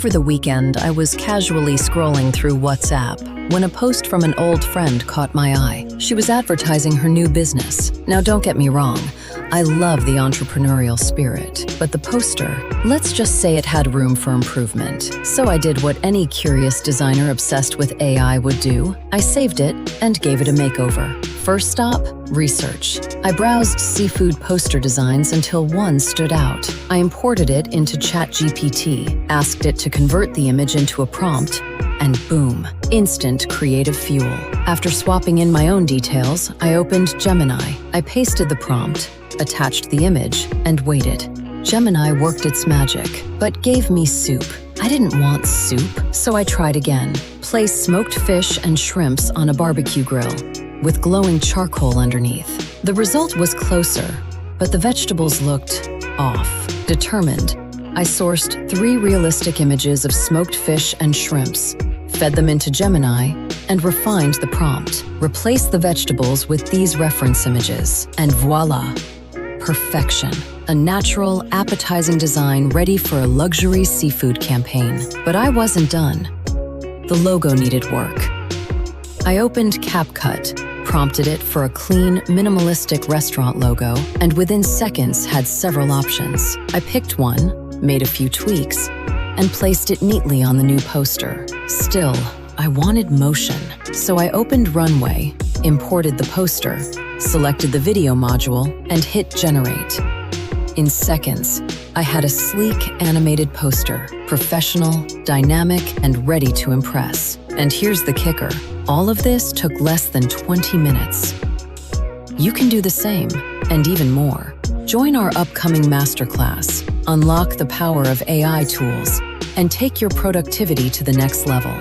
Over the weekend, I was casually scrolling through WhatsApp when a post from an old friend caught my eye. She was advertising her new business. Now, don't get me wrong, I love the entrepreneurial spirit, but the poster, let's just say it had room for improvement. So I did what any curious designer obsessed with AI would do. I saved it and gave it a makeover. First stop, research. I browsed seafood poster designs until one stood out. I imported it into ChatGPT, asked it to convert the image into a prompt, and boom, instant creative fuel. After swapping in my own details, I opened Gemini. I pasted the prompt, attached the image, and waited. Gemini worked its magic, but gave me soup. I didn't want soup, so I tried again. Place smoked fish and shrimps on a barbecue grill, with glowing charcoal underneath. The result was closer, but the vegetables looked off. Determined, I sourced 3 realistic images of smoked fish and shrimps, fed them into Gemini, and refined the prompt. Replace the vegetables with these reference images, and voila, perfection. A natural, appetizing design ready for a luxury seafood campaign. But I wasn't done. The logo needed work. I opened Capcut, prompted it for a clean, minimalistic restaurant logo, and within seconds had several options. I picked one, made a few tweaks, and placed it neatly on the new poster. Still, I wanted motion. So I opened Runway, imported the poster, selected the video module, and hit generate. In seconds, I had a sleek, animated poster, professional, dynamic, and ready to impress. And here's the kicker. All of this took less than 20 minutes. You can do the same, and even more. Join our upcoming masterclass, unlock the power of AI tools, and take your productivity to the next level.